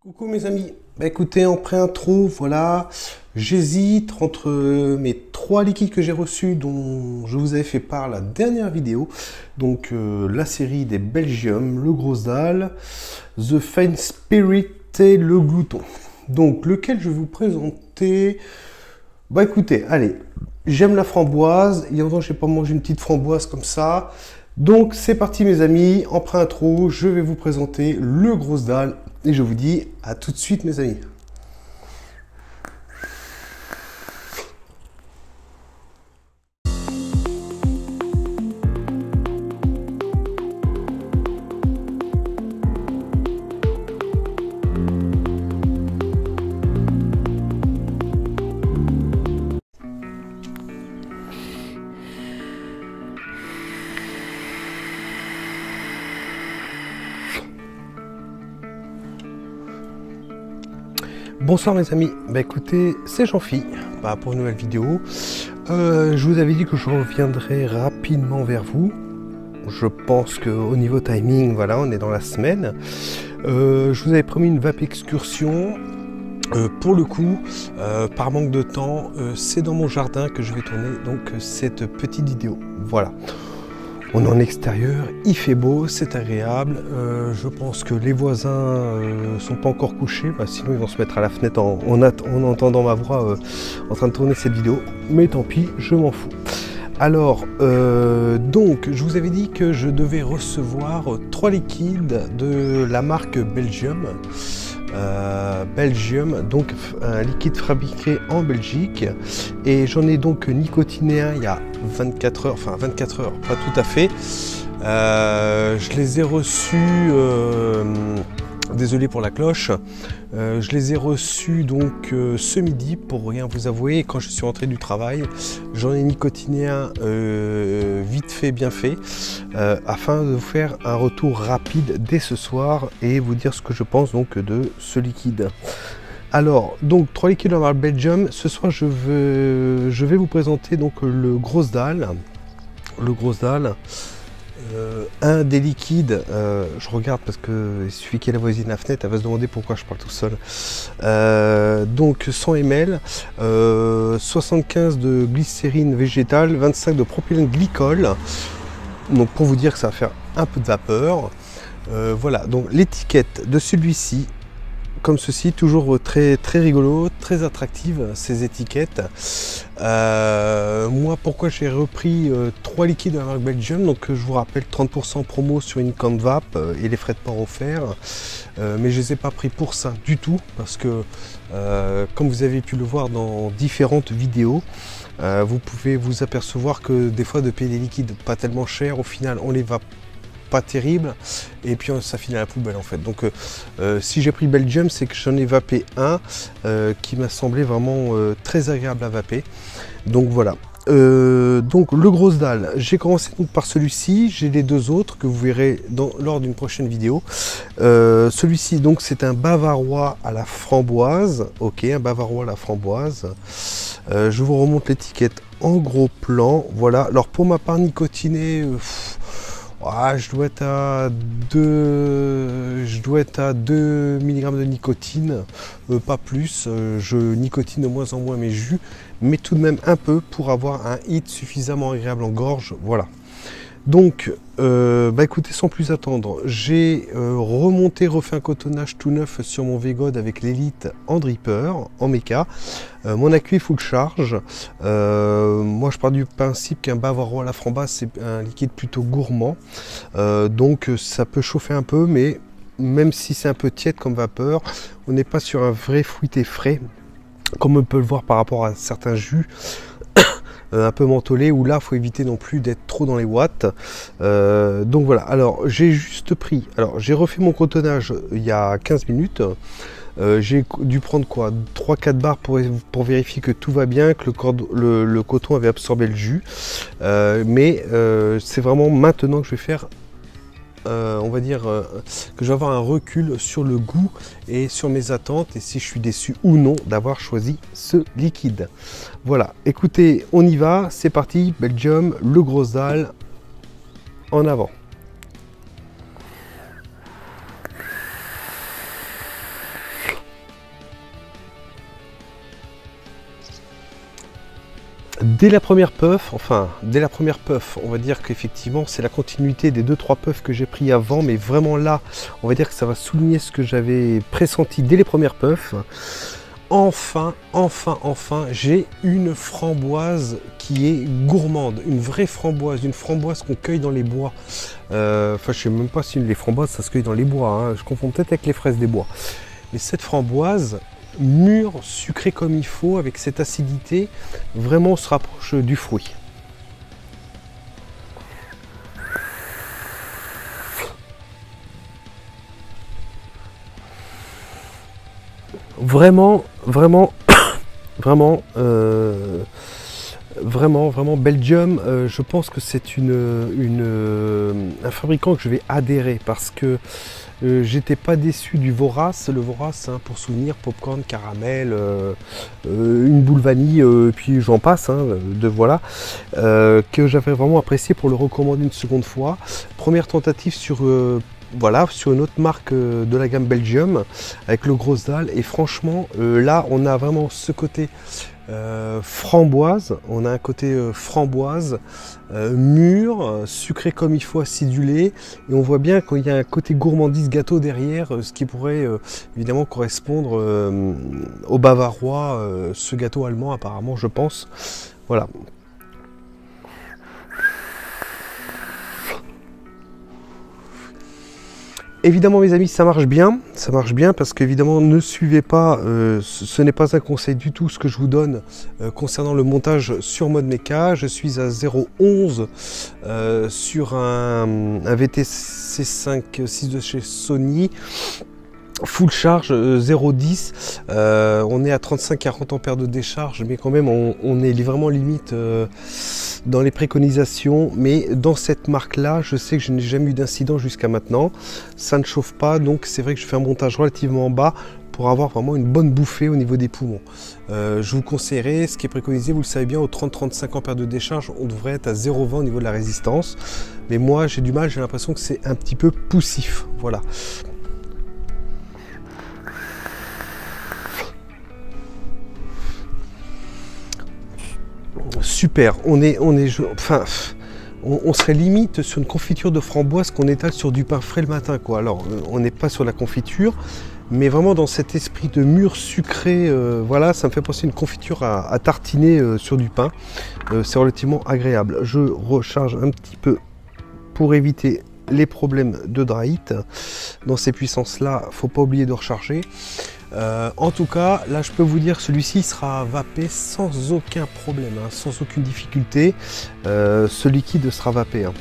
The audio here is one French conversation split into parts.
Coucou mes amis, écoutez, en pré-intro, voilà, j'hésite entre mes trois liquides que j'ai reçus dont je vous avais fait part la dernière vidéo, donc la série des Belgium, le Gros Dalle, The Fine Spirit et le Glouton. Donc lequel je vais vous présenter? Écoutez, allez, j'aime la framboise, il y a longtemps que je n'ai pas mangé une petite framboise comme ça, donc c'est parti mes amis, en pré-intro, je vais vous présenter le Gros Dalle. Et je vous dis à tout de suite mes amis. Bonsoir mes amis, écoutez, c'est Jean-Phi pour une nouvelle vidéo. Je vous avais dit que je reviendrai rapidement vers vous. Je pense qu'au niveau timing, voilà, on est dans la semaine. Je vous avais promis une vape excursion. Pour le coup, par manque de temps, c'est dans mon jardin que je vais tourner donc cette petite vidéo. Voilà. On est en extérieur, il fait beau, c'est agréable. Je pense que les voisins sont pas encore couchés, sinon ils vont se mettre à la fenêtre en entendant ma voix en train de tourner cette vidéo. Mais tant pis, je m'en fous. Alors, donc, je vous avais dit que je devais recevoir 3 liquides de la marque Belgium. Donc un liquide fabriqué en Belgique, et j'en ai donc nicotiné un il y a 24 heures, enfin 24 heures, pas tout à fait. Je les ai reçus, désolé pour la cloche, je les ai reçus donc ce midi, pour rien vous avouer, et quand je suis rentré du travail, j'en ai nicotiné un vite fait, bien fait, afin de vous faire un retour rapide dès ce soir et vous dire ce que je pense donc de ce liquide. Alors, donc 3 liquides de la marque Belgium. Ce soir, je vais vous présenter donc le Gros Dalle. Le Gros Dalle. Un des liquides, je regarde parce que il suffit qu'il y ait la voisine à la fenêtre, elle va se demander pourquoi je parle tout seul. Donc 100 ml, 75 de glycérine végétale, 25 de propylène glycol. Donc pour vous dire que ça va faire un peu de vapeur. Voilà, donc l'étiquette de celui-ci, comme ceci, toujours très rigolo, très attractive ces étiquettes. Moi, pourquoi j'ai repris 3 liquides de la marque Belgium, donc je vous rappelle 30% promo sur une canne vape et les frais de port offerts, mais je les ai pas pris pour ça du tout, parce que comme vous avez pu le voir dans différentes vidéos, vous pouvez vous apercevoir que des fois de payer des liquides pas tellement chers, au final on les va pas terrible, et puis ça finit à la poubelle en fait. Donc si j'ai pris Belgium, c'est que j'en ai vapé un qui m'a semblé vraiment très agréable à vaper. Donc voilà. Donc le Gros Dalle, j'ai commencé donc par celui-ci, j'ai les deux autres que vous verrez lors d'une prochaine vidéo. Celui-ci donc c'est un bavarois à la framboise, ok, un bavarois à la framboise. Je vous remonte l'étiquette en gros plan, voilà. Alors pour ma part nicotinée, je dois être à 2 mg de nicotine, pas plus. Je nicotine de moins en moins mes jus, mais tout de même un peu pour avoir un hit suffisamment agréable en gorge. Voilà. Donc, écoutez, sans plus attendre, j'ai refait un cotonnage tout neuf sur mon V-God avec l'Elite en dripper, en méca. Mon accu est full charge. Moi, je pars du principe qu'un bavarois à la framboise, c'est un liquide plutôt gourmand. Donc, ça peut chauffer un peu, mais même si c'est un peu tiède comme vapeur, on n'est pas sur un vrai fruité frais, comme on peut le voir par rapport à certains jus un peu mentholé, où là il faut éviter non plus d'être trop dans les watts. Donc voilà, alors j'ai juste pris, alors j'ai refait mon cotonnage il y a 15 minutes. J'ai dû prendre quoi, 3-4 barres pour vérifier que tout va bien, que le coton avait absorbé le jus, mais c'est vraiment maintenant que je vais faire on va dire que je vais avoir un recul sur le goût et sur mes attentes, et si je suis déçu ou non d'avoir choisi ce liquide. Voilà, écoutez, on y va, c'est parti. Belgium, le Gros Dalle, en avant. Dès la première puff, on va dire qu'effectivement c'est la continuité des 2-3 puffs que j'ai pris avant, mais vraiment là, on va dire que ça va souligner ce que j'avais pressenti dès les premières puffs. Enfin, j'ai une framboise qui est gourmande, une vraie framboise, une framboise qu'on cueille dans les bois. Enfin, je sais même pas si les framboises ça se cueille dans les bois, hein. Je confonds peut-être avec les fraises des bois. Mais cette framboise, mûre, sucrée comme il faut, avec cette acidité, vraiment on se rapproche du fruit. Vraiment, vraiment Belgium, je pense que c'est un fabricant que je vais adhérer parce que j'étais pas déçu du Vorace. Le Vorace, hein, pour souvenir, popcorn, caramel, une boule vanille, puis j'en passe, hein, voilà, que j'avais vraiment apprécié pour le recommander une seconde fois. Première tentative sur voilà, sur une autre marque de la gamme Belgium avec le gros dalle, et franchement là on a vraiment ce côté framboise, on a un côté framboise mûr, sucré comme il faut, acidulé, et on voit bien qu'il y a un côté gourmandise gâteau derrière, ce qui pourrait évidemment correspondre au bavarois, ce gâteau allemand apparemment, je pense. Voilà. Évidemment mes amis, ça marche bien parce qu'évidemment ne suivez pas, ce n'est pas un conseil du tout ce que je vous donne concernant le montage sur mode méca. Je suis à 0.11 sur un VTC 5.6 de chez Sony. Full charge 0,10, on est à 35-40 ampères de décharge, mais quand même on est vraiment limite dans les préconisations. Mais dans cette marque là, je sais que je n'ai jamais eu d'incident jusqu'à maintenant, ça ne chauffe pas, donc c'est vrai que je fais un montage relativement bas pour avoir vraiment une bonne bouffée au niveau des poumons. Je vous conseillerais, ce qui est préconisé, vous le savez bien, aux 30-35 ampères de décharge, on devrait être à 0,20 au niveau de la résistance, mais moi j'ai du mal, j'ai l'impression que c'est un petit peu poussif, voilà. Super, on serait limite sur une confiture de framboise qu'on étale sur du pain frais le matin, quoi. Alors, on n'est pas sur la confiture, mais vraiment dans cet esprit de mûr sucré, voilà, ça me fait penser à une confiture à tartiner sur du pain. C'est relativement agréable. Je recharge un petit peu pour éviter les problèmes de dry heat. Dans ces puissances-là, faut pas oublier de recharger. En tout cas, là je peux vous dire, celui-ci sera vapé sans aucun problème, hein, sans aucune difficulté. Ce liquide sera vapé. Hein.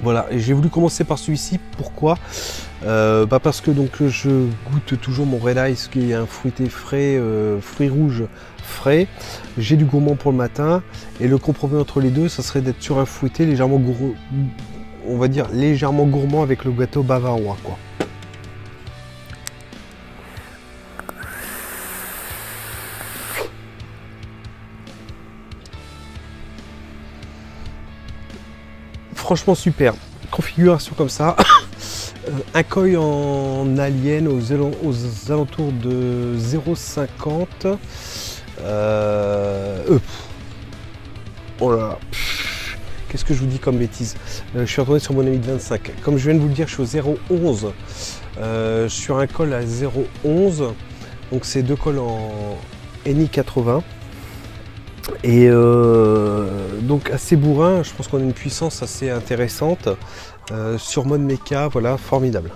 Voilà, et j'ai voulu commencer par celui-ci. Pourquoi parce que donc je goûte toujours mon Red Ice, qui est un fruité frais, fruits rouges frais. J'ai du gourmand pour le matin, et le compromis entre les deux, ça serait d'être sur un fruité légèrement gourmand, on va dire légèrement gourmand avec le gâteau bavarois, quoi. Franchement super, configuration comme ça, un coil en alien aux alentours de 0,50, oh là là, qu'est-ce que je vous dis comme bêtise, je suis retourné sur mon ami de 25, comme je viens de vous le dire, je suis au 0,11, sur un col à 0,11, donc c'est deux cols en NI 80. Et donc assez bourrin, je pense qu'on a une puissance assez intéressante sur mode méca, voilà, formidable.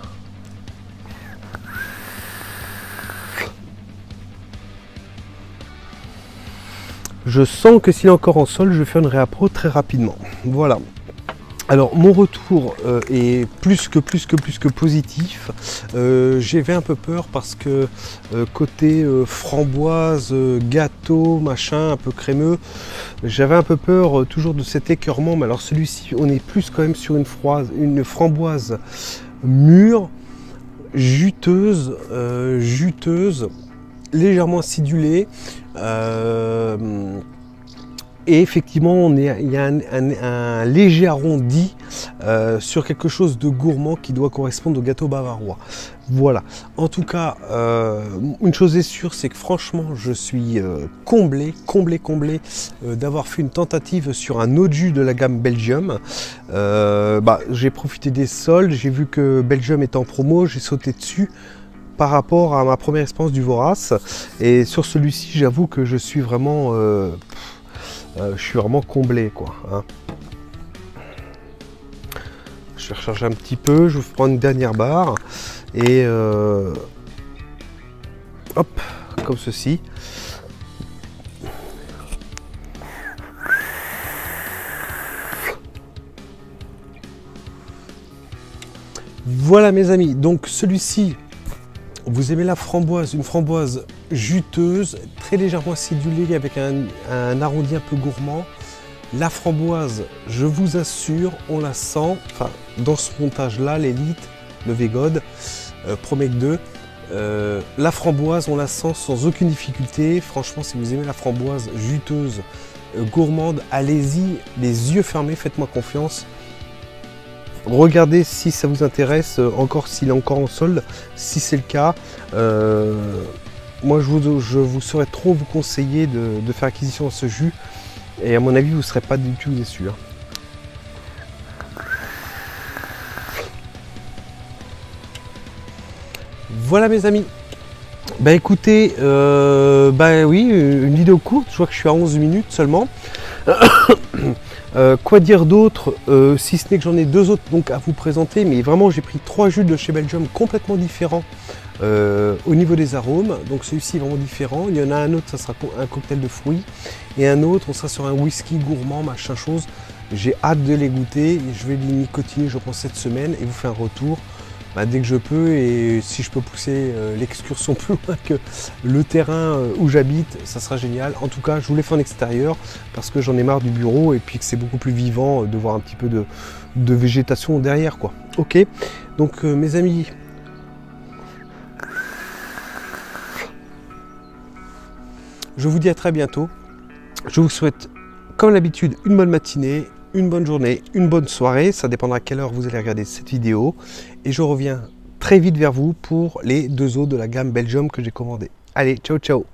Je sens que s'il est encore en sol, je vais faire une réappro très rapidement. Voilà. Alors mon retour est plus que positif. J'avais un peu peur parce que côté framboise, gâteau, machin, un peu crémeux, j'avais un peu peur toujours de cet écœurement. Mais alors celui-ci, on est plus quand même sur une framboise mûre, juteuse, légèrement acidulée. Et effectivement, il y a un léger arrondi sur quelque chose de gourmand qui doit correspondre au gâteau bavarois. Voilà. En tout cas, une chose est sûre, c'est que franchement, je suis comblé d'avoir fait une tentative sur un autre jus de la gamme Belgium. J'ai profité des soldes, j'ai vu que Belgium est en promo, j'ai sauté dessus par rapport à ma première expérience du Vorace. Et sur celui-ci, j'avoue que je suis vraiment comblé, quoi. Hein. Je vais recharger un petit peu, je vous prends une dernière barre et hop, comme ceci. Voilà mes amis, donc celui-ci, vous aimez la framboise, une framboise juteuse, très légèrement acidulée avec un arrondi un peu gourmand. La framboise, je vous assure, on la sent, enfin dans ce montage-là, l'Elite, le V-God, Promec 2, la framboise, on la sent sans aucune difficulté. Franchement, si vous aimez la framboise juteuse, gourmande, allez-y, les yeux fermés, faites-moi confiance. Regardez si ça vous intéresse, encore s'il est encore en solde. Si c'est le cas, moi je vous saurais trop vous conseiller de faire acquisition de ce jus. Et à mon avis, vous ne serez pas du tout déçus. Hein. Voilà mes amis. Bah écoutez, oui, une vidéo courte. Je vois que je suis à 11 minutes seulement. Quoi dire d'autre, si ce n'est que j'en ai deux autres donc à vous présenter, mais vraiment j'ai pris 3 jus de chez Belgium complètement différents au niveau des arômes. Donc celui-ci est vraiment différent. Il y en a un autre, ça sera un cocktail de fruits, et un autre, on sera sur un whisky gourmand, machin chose. J'ai hâte de les goûter. Je vais les nicotiner, je pense, cette semaine et vous faire un retour dès que je peux, et si je peux pousser l'excursion plus loin que le terrain où j'habite, ça sera génial. En tout cas, je vous l'ai fait en extérieur parce que j'en ai marre du bureau et puis que c'est beaucoup plus vivant de voir un petit peu de végétation derrière, quoi. Ok, donc mes amis, je vous dis à très bientôt. Je vous souhaite, comme d'habitude, une bonne matinée, une bonne journée, une bonne soirée. Ça dépendra à quelle heure vous allez regarder cette vidéo. Et je reviens très vite vers vous pour les 2 autres de la gamme Belgium que j'ai commandé. Allez, ciao, ciao!